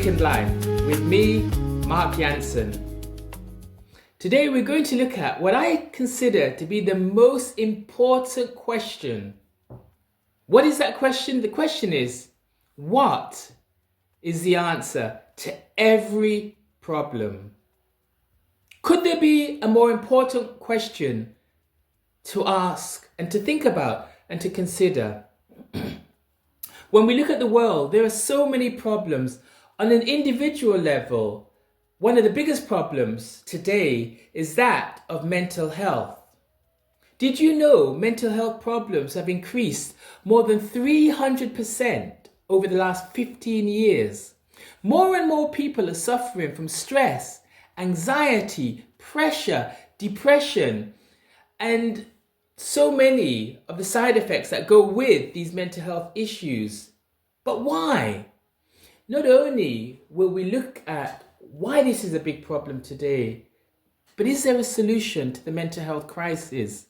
Awakened Life with me, Mark Jansen. Today we're going to look at what I consider to be the most important question. What is that question? The question is, what is the answer to every problem? Could there be a more important question to ask and to think about and to consider? When we look at the world, there are so many problems. On an individual level, one of the biggest problems today is that of mental health. Did you know mental health problems have increased more than 300% over the last 15 years? More and more people are suffering from stress, anxiety, pressure, depression, and so many of the side effects that go with these mental health issues. But why? Not only will we look at why this is a big problem today, but is there a solution to the mental health crisis?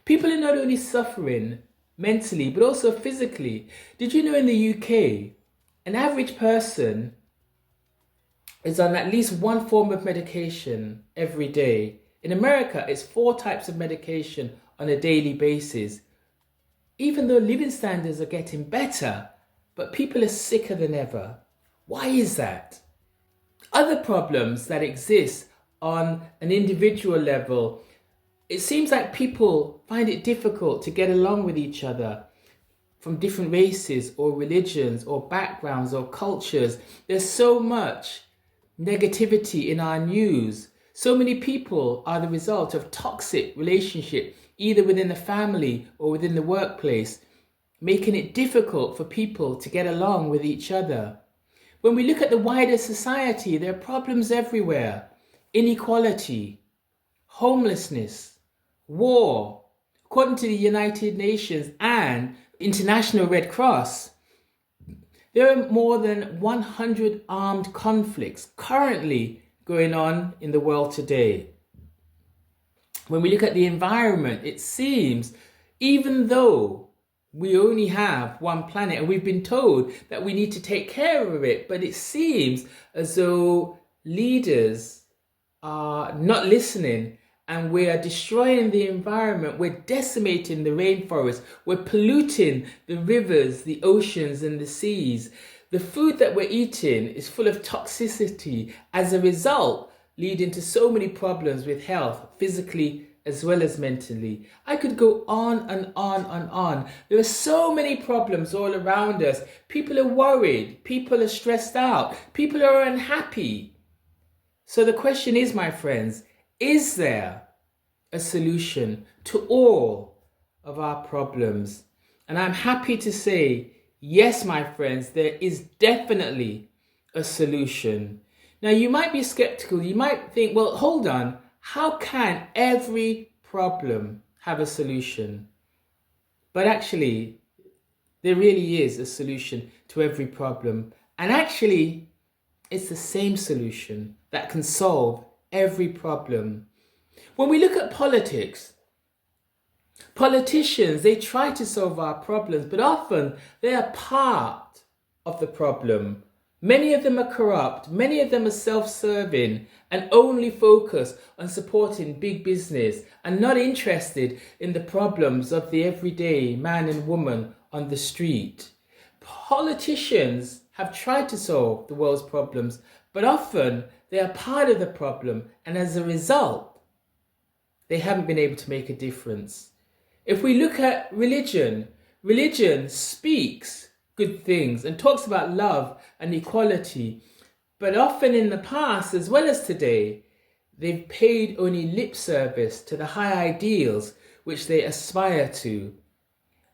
People are not only suffering mentally, but also physically. Did you know in the UK, an average person is on at least one form of medication every day? In America, it's 4 types of medication on a daily basis. Even though living standards are getting better, but people are sicker than ever. Why is that? Other problems that exist on an individual level, it seems like people find it difficult to get along with each other from different races or religions or backgrounds or cultures. There's so much negativity in our news. So many people are the result of toxic relationships, either within the family or within the workplace, making it difficult for people to get along with each other. When we look at the wider society, there are problems everywhere. Inequality, homelessness, war. According to the United Nations and International Red Cross, there are more than 100 armed conflicts currently going on in the world today. When we look at the environment, it seems, even though we only have one planet and we've been told that we need to take care of it, but it seems as though leaders are not listening and we are destroying the environment. We're decimating the rainforest. We're polluting the rivers, the oceans and the seas. The food that we're eating is full of toxicity, as a result leading to so many problems with health, physically as well as mentally. I could go on and on and on. There are so many problems all around us. People are worried. People are stressed out. People are unhappy. So the question is, my friends, is there a solution to all of our problems? And I'm happy to say, yes, my friends, there is definitely a solution. Now, you might be skeptical. You might think, well, hold on. How can every problem have a solution? But actually, there really is a solution to every problem. And actually, it's the same solution that can solve every problem. When we look at politics, politicians, they try to solve our problems, but often they are part of the problem. Many of them are corrupt, many of them are self-serving and only focus on supporting big business and not interested in the problems of the everyday man and woman on the street. Politicians have tried to solve the world's problems, but often they are part of the problem, and as a result, they haven't been able to make a difference. If we look at religion, religion speaks good things and talks about love and equality, but often in the past as well as today, they've paid only lip service to the high ideals which they aspire to.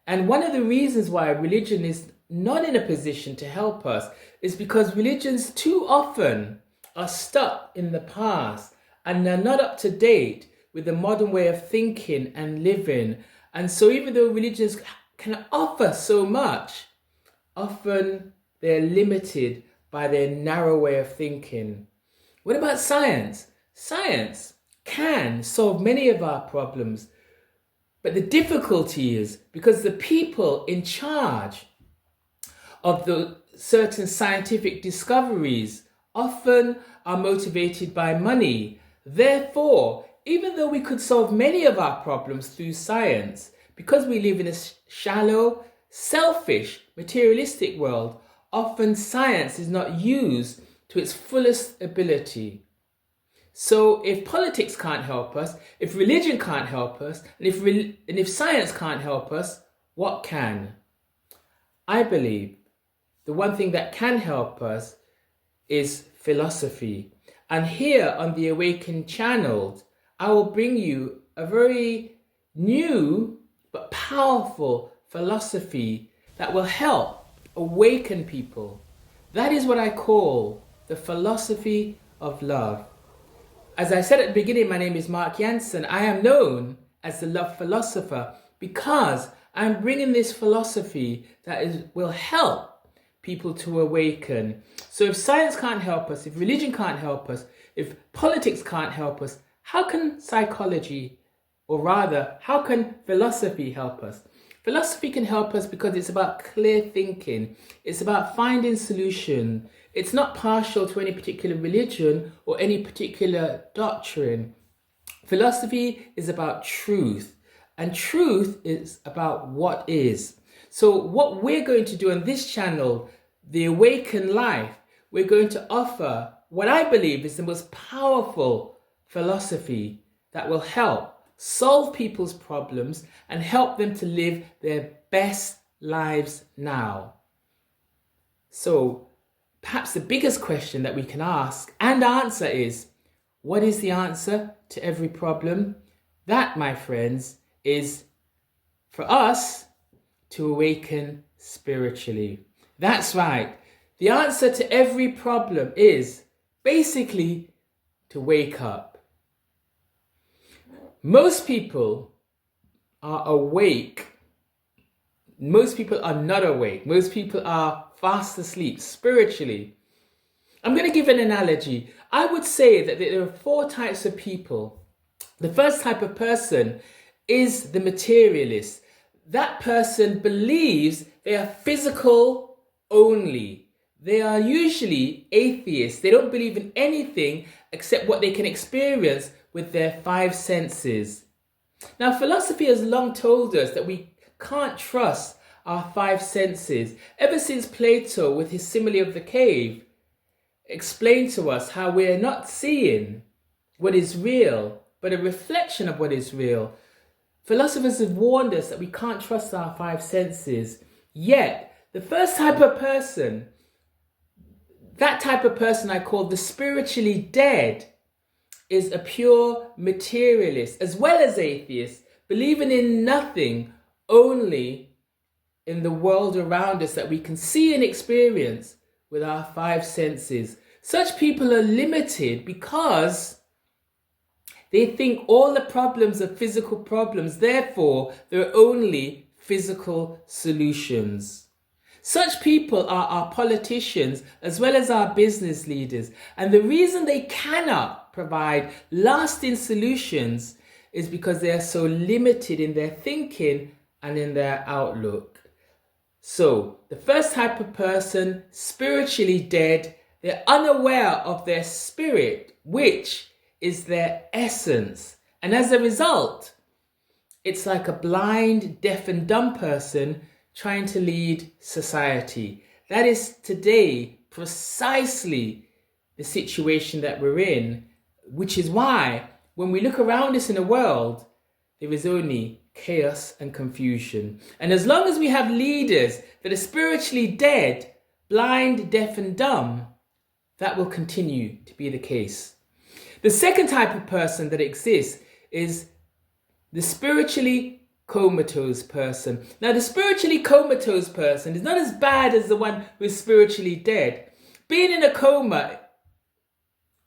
And one of the reasons why religion is not in a position to help us is because religions too often are stuck in the past and they're not up to date with the modern way of thinking and living. And so even though religions can offer so much, often they're limited by their narrow way of thinking. What about science? Science can solve many of our problems, but the difficulty is because the people in charge of the certain scientific discoveries often are motivated by money. Therefore, even though we could solve many of our problems through science, because we live in a shallow, selfish, materialistic world, often science is not used to its fullest ability. So if politics can't help us, if religion can't help us, and if science can't help us, what can? I believe the one thing that can help us is philosophy. And here on the Awakened channel, I will bring you a very new but powerful philosophy that will help awaken people. That is what I call the philosophy of love. As I said at the beginning, my name is Mark Jansen. I am known as the love philosopher because I'm bringing this philosophy that will help people to awaken. So if science can't help us, if religion can't help us, if politics can't help us, how can psychology, or rather, how can philosophy help us? Philosophy can help us because it's about clear thinking. It's about finding solution. It's not partial to any particular religion or any particular doctrine. Philosophy is about truth, and truth is about what is. So what we're going to do on this channel, The Awakened Life, we're going to offer what I believe is the most powerful philosophy that will help solve people's problems and help them to live their best lives now. So perhaps the biggest question that we can ask and answer is, what is the answer to every problem? That, my friends, is for us to awaken spiritually. That's right. The answer to every problem is basically to wake up. Most people are awake. Most people are not awake. Most people are fast asleep spiritually. I'm going to give an analogy. I would say that there are 4 types of people. The first type of person is the materialist. That person believes they are physical only. They are usually atheists. They don't believe in anything except what they can experience with their 5 senses. Now, philosophy has long told us that we can't trust our 5 senses. Ever since Plato, with his simile of the cave, explained to us how we're not seeing what is real, but a reflection of what is real. Philosophers have warned us that we can't trust our 5 senses. Yet, the first type of person, that type of person I call the spiritually dead, is a pure materialist as well as atheist, believing in nothing, only in the world around us that we can see and experience with our 5 senses. Such people are limited because they think all the problems are physical problems, therefore there are only physical solutions. Such people are our politicians as well as our business leaders. And the reason they cannot provide lasting solutions is because they are so limited in their thinking and in their outlook. So, the first type of person, spiritually dead, they're unaware of their spirit, which is their essence. And as a result, it's like a blind, deaf and dumb person trying to lead society. That is today precisely the situation that we're in, which is why when we look around us in the world, there is only chaos and confusion. And as long as we have leaders that are spiritually dead, blind, deaf and dumb, that will continue to be the case. The second type of person that exists is the spiritually comatose person. Now, the spiritually comatose person is not as bad as the one who is spiritually dead. Being in a coma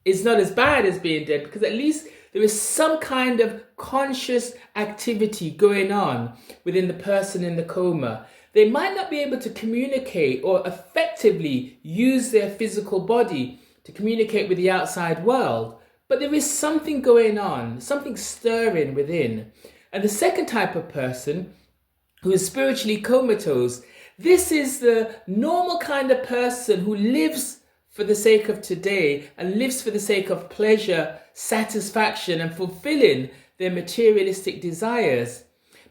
is not as bad as being dead because at least there is some kind of conscious activity going on within the person in the coma. They might not be able to communicate or effectively use their physical body to communicate with the outside world, but there is something going on, something stirring within. And the second type of person, who is spiritually comatose, this is the normal kind of person who lives for the sake of today and lives for the sake of pleasure, satisfaction, and fulfilling their materialistic desires.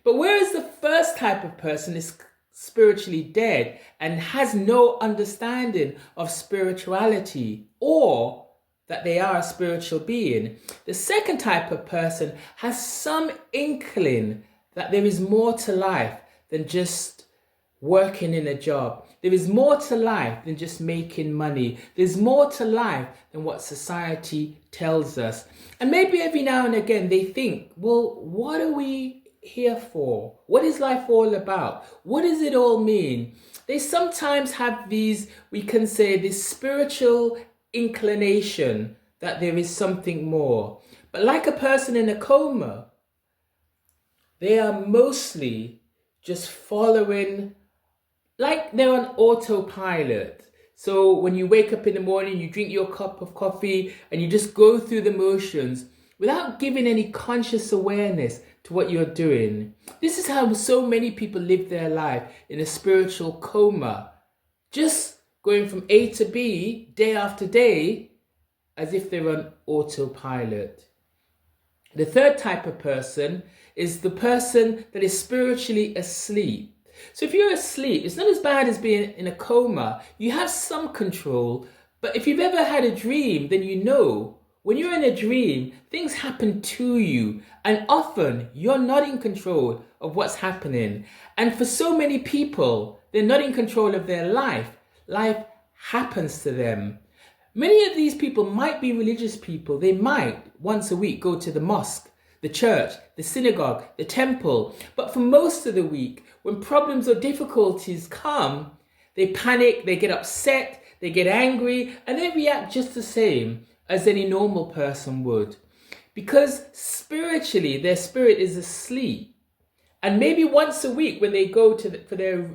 But whereas the first type of person is spiritually dead and has no understanding of spirituality or that they are a spiritual being, the second type of person has some inkling that there is more to life than just working in a job. There is more to life than just making money. There's more to life than what society tells us. And maybe every now and again they think, well, what are we here for? What is life all about? What does it all mean? They sometimes have these, we can say, this spiritual inclination that there is something more. But like a person in a coma, they are mostly just following, like they're on autopilot. So when you wake up in the morning, you drink your cup of coffee and you just go through the motions without giving any conscious awareness to what you're doing. This is how so many people live their life, in a spiritual coma, just going from A to B day after day as if they're on autopilot. The third type of person is the person that is spiritually asleep. So if you're asleep, it's not as bad as being in a coma. You have some control, but if you've ever had a dream, then you know when you're in a dream, things happen to you, and often you're not in control of what's happening. And for so many people, they're not in control of their life. Life happens to them. Many of these people might be religious people. They might once a week go to the mosque, the church, the synagogue, the temple. But for most of the week, when problems or difficulties come, they panic, they get upset, they get angry, and they react just the same as any normal person would. Because spiritually, their spirit is asleep. And maybe once a week when they go for their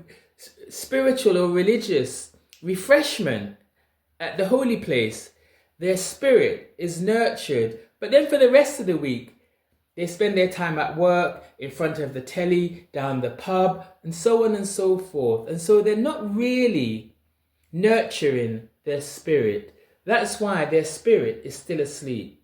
spiritual or religious refreshment at the holy place, their spirit is nurtured. But then for the rest of the week, they spend their time at work, in front of the telly, down the pub, and so on and so forth. And so they're not really nurturing their spirit. That's why their spirit is still asleep.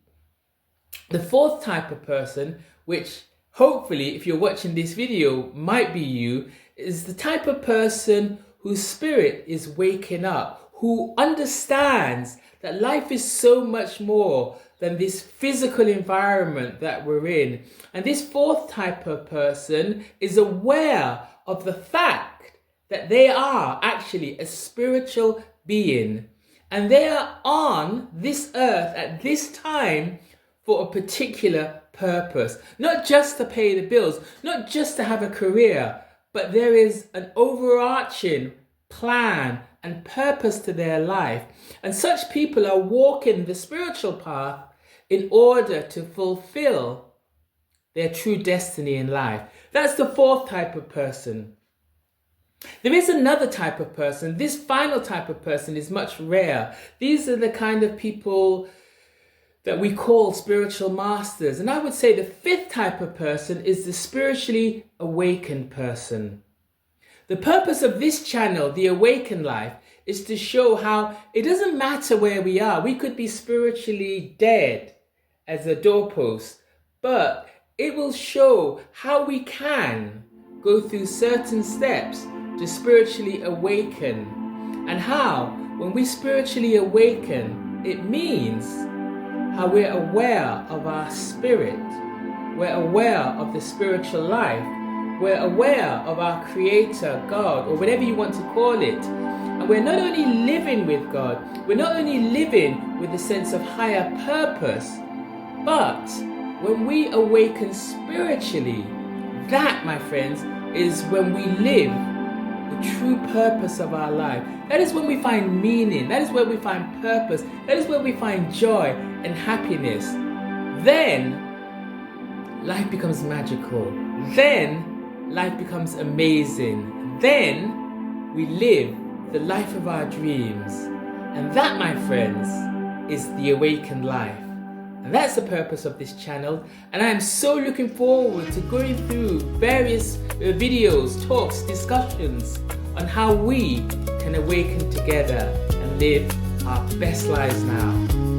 The fourth type of person, which hopefully if you're watching this video might be you, is the type of person whose spirit is waking up, who understands that life is so much more than this physical environment that we're in. And this fourth type of person is aware of the fact that they are actually a spiritual being. And they are on this earth at this time for a particular purpose. Not just to pay the bills, not just to have a career, but there is an overarching plan and purpose to their life. And such people are walking the spiritual path in order to fulfill their true destiny in life. That's the fourth type of person. There is another type of person. This final type of person is much rare. These are the kind of people that we call spiritual masters. And I would say the fifth type of person is the spiritually awakened person. The purpose of this channel, The Awakened Life, is to show how it doesn't matter where we are. We could be spiritually dead as a doorpost, but it will show how we can go through certain steps to spiritually awaken, and how when we spiritually awaken, it means how we're aware of our spirit, we're aware of the spiritual life, we're aware of our Creator, God, or whatever you want to call it. And we're not only living with God, we're not only living with a sense of higher purpose, but when we awaken spiritually, that, my friends, is when we live the true purpose of our life. That is when we find meaning. That is where we find purpose. That is where we find joy and happiness. Then life becomes magical. Then life becomes amazing. Then we live the life of our dreams. And that, my friends, is the awakened life. And that's the purpose of this channel. And I am so looking forward to going through various videos, talks, discussions on how we can awaken together and live our best lives now.